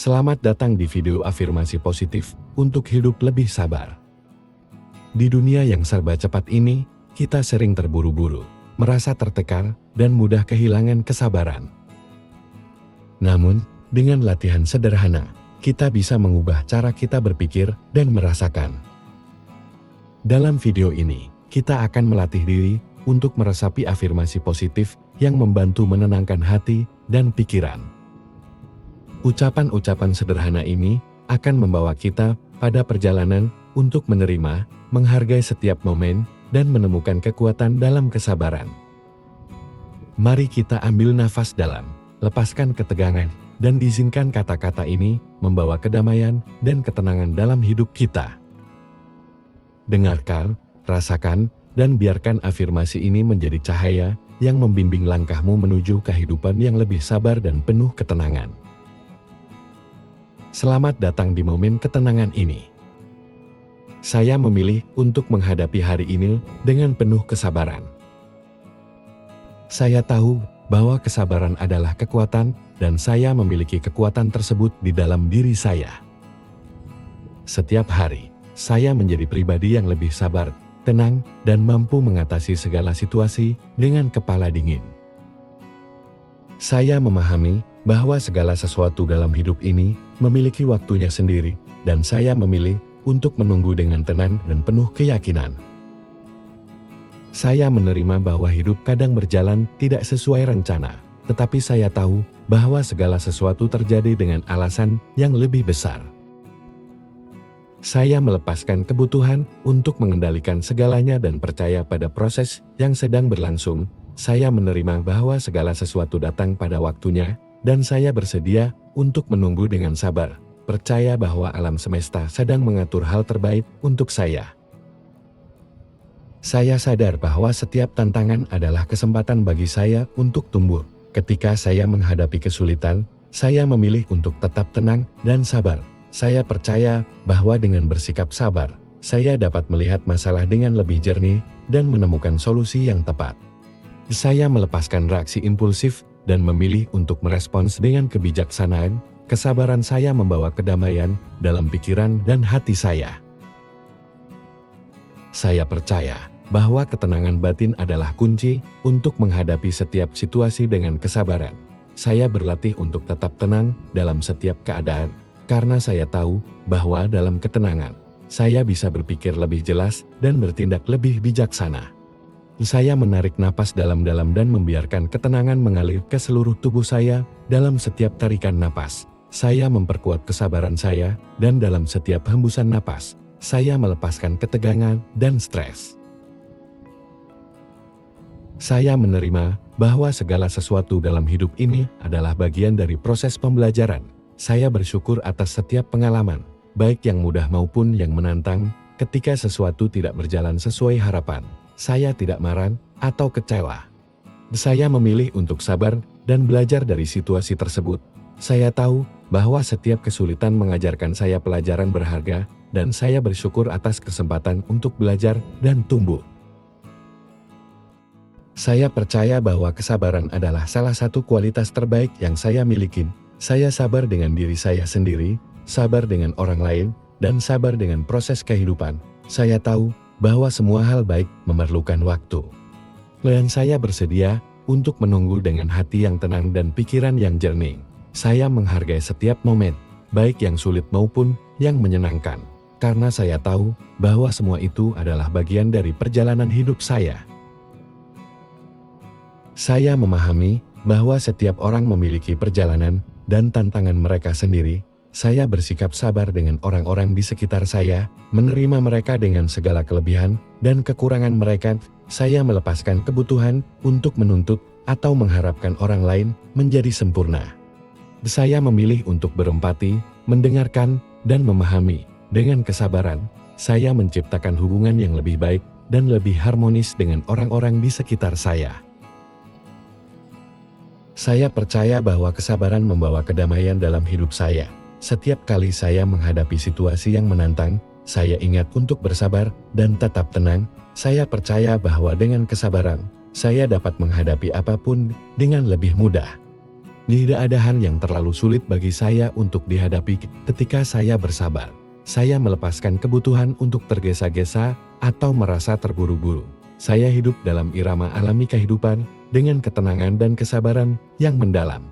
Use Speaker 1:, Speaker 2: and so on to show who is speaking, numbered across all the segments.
Speaker 1: Selamat datang di video afirmasi positif untuk hidup lebih sabar. Di dunia yang serba cepat ini, kita sering terburu-buru, merasa tertekan, dan mudah kehilangan kesabaran. Namun, dengan latihan sederhana, kita bisa mengubah cara kita berpikir dan merasakan. Dalam video ini, kita akan melatih diri untuk meresapi afirmasi positif yang membantu menenangkan hati dan pikiran. Ucapan-ucapan sederhana ini akan membawa kita pada perjalanan untuk menerima, menghargai setiap momen, dan menemukan kekuatan dalam kesabaran. Mari kita ambil nafas dalam, lepaskan ketegangan, dan izinkan kata-kata ini membawa kedamaian dan ketenangan dalam hidup kita. Dengarkan, rasakan, dan biarkan afirmasi ini menjadi cahaya yang membimbing langkahmu menuju kehidupan yang lebih sabar dan penuh ketenangan. Selamat datang di momen ketenangan ini. Saya memilih untuk menghadapi hari ini dengan penuh kesabaran. Saya tahu bahwa kesabaran adalah kekuatan, dan saya memiliki kekuatan tersebut di dalam diri saya. Setiap hari, saya menjadi pribadi yang lebih sabar, tenang, dan mampu mengatasi segala situasi dengan kepala dingin. Saya memahami bahwa segala sesuatu dalam hidup ini memiliki waktunya sendiri, dan saya memilih untuk menunggu dengan tenang dan penuh keyakinan. Saya menerima bahwa hidup kadang berjalan tidak sesuai rencana, tetapi saya tahu bahwa segala sesuatu terjadi dengan alasan yang lebih besar. Saya melepaskan kebutuhan untuk mengendalikan segalanya dan percaya pada proses yang sedang berlangsung. Saya menerima bahwa segala sesuatu datang pada waktunya, dan saya bersedia untuk menunggu dengan sabar, percaya bahwa alam semesta sedang mengatur hal terbaik untuk saya. Saya sadar bahwa setiap tantangan adalah kesempatan bagi saya untuk tumbuh. Ketika saya menghadapi kesulitan, saya memilih untuk tetap tenang dan sabar. Saya percaya bahwa dengan bersikap sabar, saya dapat melihat masalah dengan lebih jernih dan menemukan solusi yang tepat. Saya melepaskan reaksi impulsif dan memilih untuk merespons dengan kebijaksanaan. Kesabaran saya membawa kedamaian dalam pikiran dan hati saya. Saya percaya bahwa ketenangan batin adalah kunci untuk menghadapi setiap situasi dengan kesabaran. Saya berlatih untuk tetap tenang dalam setiap keadaan, karena saya tahu bahwa dalam ketenangan, saya bisa berpikir lebih jelas dan bertindak lebih bijaksana. Saya menarik napas dalam-dalam dan membiarkan ketenangan mengalir ke seluruh tubuh saya. Dalam setiap tarikan napas, saya memperkuat kesabaran saya, dan dalam setiap hembusan napas, saya melepaskan ketegangan dan stres. Saya menerima bahwa segala sesuatu dalam hidup ini adalah bagian dari proses pembelajaran. Saya bersyukur atas setiap pengalaman, baik yang mudah maupun yang menantang. Ketika sesuatu tidak berjalan sesuai harapan, saya tidak marah atau kecewa. Saya memilih untuk sabar dan belajar dari situasi tersebut. Saya tahu bahwa setiap kesulitan mengajarkan saya pelajaran berharga, dan saya bersyukur atas kesempatan untuk belajar dan tumbuh. Saya percaya bahwa kesabaran adalah salah satu kualitas terbaik yang saya miliki. Saya sabar dengan diri saya sendiri, sabar dengan orang lain, dan sabar dengan proses kehidupan. Saya tahu bahwa semua hal baik memerlukan waktu. Dan saya bersedia untuk menunggu dengan hati yang tenang dan pikiran yang jernih. Saya menghargai setiap momen, baik yang sulit maupun yang menyenangkan, karena saya tahu bahwa semua itu adalah bagian dari perjalanan hidup saya. Saya memahami bahwa setiap orang memiliki perjalanan dan tantangan mereka sendiri. Saya bersikap sabar dengan orang-orang di sekitar saya, menerima mereka dengan segala kelebihan dan kekurangan mereka. Saya melepaskan kebutuhan untuk menuntut atau mengharapkan orang lain menjadi sempurna. Saya memilih untuk berempati, mendengarkan, dan memahami. Dengan kesabaran, saya menciptakan hubungan yang lebih baik dan lebih harmonis dengan orang-orang di sekitar saya. Saya percaya bahwa kesabaran membawa kedamaian dalam hidup saya. Setiap kali saya menghadapi situasi yang menantang, saya ingat untuk bersabar dan tetap tenang. Saya percaya bahwa dengan kesabaran, saya dapat menghadapi apapun dengan lebih mudah. Tidak ada hal yang terlalu sulit bagi saya untuk dihadapi ketika saya bersabar. Saya melepaskan kebutuhan untuk tergesa-gesa atau merasa terburu-buru. Saya hidup dalam irama alami kehidupan dengan ketenangan dan kesabaran yang mendalam.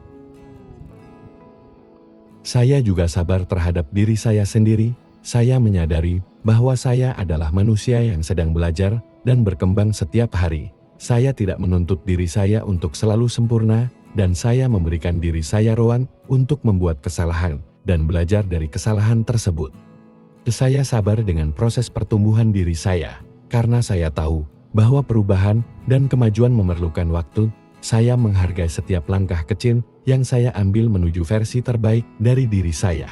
Speaker 1: Saya juga sabar terhadap diri saya sendiri. Saya menyadari bahwa saya adalah manusia yang sedang belajar dan berkembang setiap hari. Saya tidak menuntut diri saya untuk selalu sempurna, dan saya memberikan diri saya ruang untuk membuat kesalahan dan belajar dari kesalahan tersebut. Saya sabar dengan proses pertumbuhan diri saya, karena saya tahu bahwa perubahan dan kemajuan memerlukan waktu. Saya menghargai setiap langkah kecil yang saya ambil menuju versi terbaik dari diri saya.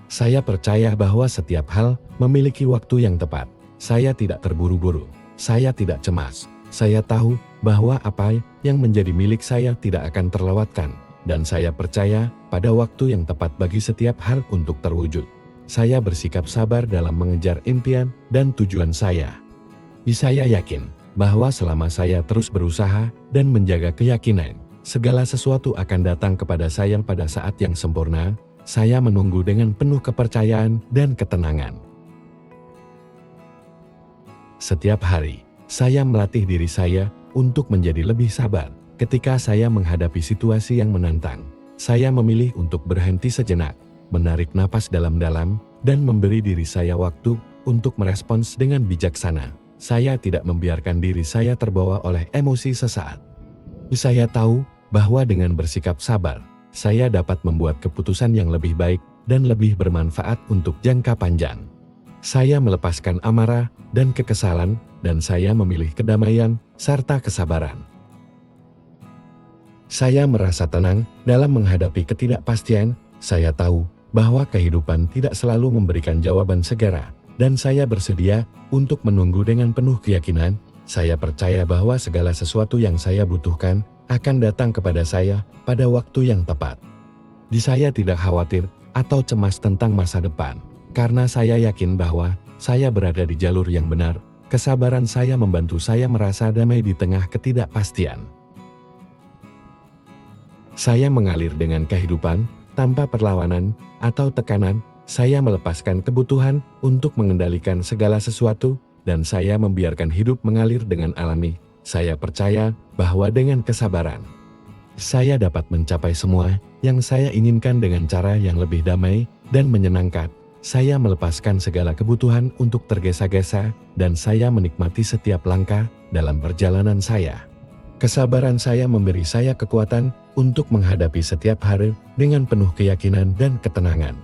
Speaker 1: Saya percaya bahwa setiap hal memiliki waktu yang tepat. Saya tidak terburu-buru. Saya tidak cemas. Saya tahu bahwa apa yang menjadi milik saya tidak akan terlewatkan, dan saya percaya pada waktu yang tepat bagi setiap hal untuk terwujud. Saya bersikap sabar dalam mengejar impian dan tujuan saya. Saya yakin bahwa selama saya terus berusaha dan menjaga keyakinan, segala sesuatu akan datang kepada saya pada saat yang sempurna. Saya menunggu dengan penuh kepercayaan dan ketenangan. Setiap hari, saya melatih diri saya untuk menjadi lebih sabar. Ketika saya menghadapi situasi yang menantang, saya memilih untuk berhenti sejenak, menarik napas dalam-dalam, dan memberi diri saya waktu untuk merespons dengan bijaksana. Saya tidak membiarkan diri saya terbawa oleh emosi sesaat. Saya tahu bahwa dengan bersikap sabar, saya dapat membuat keputusan yang lebih baik dan lebih bermanfaat untuk jangka panjang. Saya melepaskan amarah dan kekesalan, dan saya memilih kedamaian serta kesabaran. Saya merasa tenang dalam menghadapi ketidakpastian. Saya tahu bahwa kehidupan tidak selalu memberikan jawaban segera, dan saya bersedia untuk menunggu dengan penuh keyakinan. Saya percaya bahwa segala sesuatu yang saya butuhkan akan datang kepada saya pada waktu yang tepat. Saya tidak khawatir atau cemas tentang masa depan, karena saya yakin bahwa saya berada di jalur yang benar. Kesabaran saya membantu saya merasa damai di tengah ketidakpastian. Saya mengalir dengan kehidupan tanpa perlawanan atau tekanan. Saya melepaskan kebutuhan untuk mengendalikan segala sesuatu, dan saya membiarkan hidup mengalir dengan alami. Saya percaya bahwa dengan kesabaran, saya dapat mencapai semua yang saya inginkan dengan cara yang lebih damai dan menyenangkan. Saya melepaskan segala kebutuhan untuk tergesa-gesa, dan saya menikmati setiap langkah dalam perjalanan saya. Kesabaran saya memberi saya kekuatan untuk menghadapi setiap hari dengan penuh keyakinan dan ketenangan.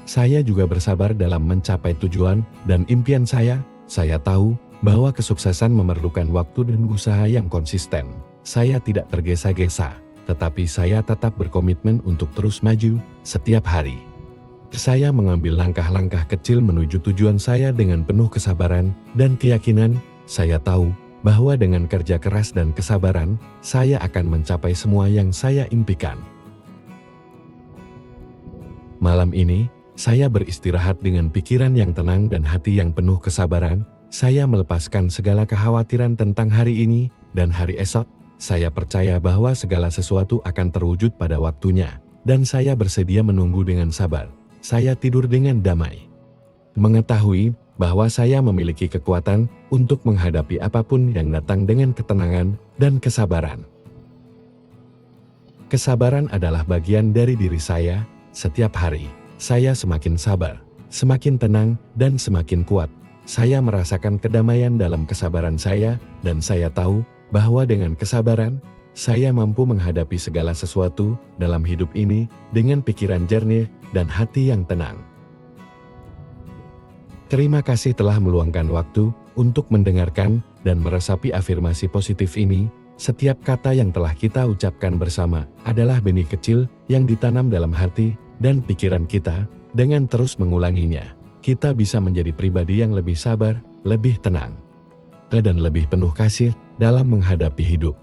Speaker 1: Saya juga bersabar dalam mencapai tujuan dan impian saya. Saya tahu bahwa kesuksesan memerlukan waktu dan usaha yang konsisten. Saya tidak tergesa-gesa, tetapi saya tetap berkomitmen untuk terus maju setiap hari. Saya mengambil langkah-langkah kecil menuju tujuan saya dengan penuh kesabaran dan keyakinan. Saya tahu bahwa dengan kerja keras dan kesabaran, saya akan mencapai semua yang saya impikan. Malam ini, saya beristirahat dengan pikiran yang tenang dan hati yang penuh kesabaran. Saya melepaskan segala kekhawatiran tentang hari ini dan hari esok. Saya percaya bahwa segala sesuatu akan terwujud pada waktunya, dan saya bersedia menunggu dengan sabar. Saya tidur dengan damai, mengetahui bahwa saya memiliki kekuatan untuk menghadapi apapun yang datang dengan ketenangan dan kesabaran. Kesabaran adalah bagian dari diri saya. Setiap hari, saya semakin sabar, semakin tenang, dan semakin kuat. Saya merasakan kedamaian dalam kesabaran saya, dan saya tahu bahwa dengan kesabaran, saya mampu menghadapi segala sesuatu dalam hidup ini dengan pikiran jernih dan hati yang tenang. Terima kasih telah meluangkan waktu untuk mendengarkan dan meresapi afirmasi positif ini. Setiap kata yang telah kita ucapkan bersama adalah benih kecil yang ditanam dalam hati dan pikiran kita. Dengan terus mengulanginya, kita bisa menjadi pribadi yang lebih sabar, lebih tenang, dan lebih penuh kasih dalam menghadapi hidup.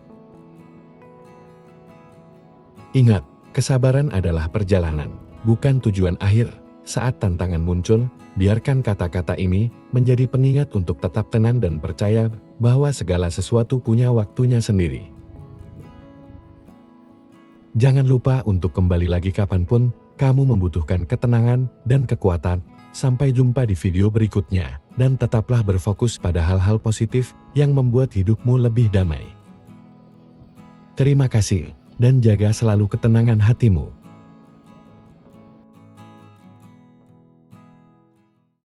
Speaker 1: Ingat, kesabaran adalah perjalanan, bukan tujuan akhir. Saat tantangan muncul, biarkan kata-kata ini menjadi pengingat untuk tetap tenang dan percaya bahwa segala sesuatu punya waktunya sendiri. Jangan lupa untuk kembali lagi kapanpun kamu membutuhkan ketenangan dan kekuatan. Sampai jumpa di video berikutnya, dan tetaplah berfokus pada hal-hal positif yang membuat hidupmu lebih damai. Terima kasih, dan jaga selalu ketenangan hatimu.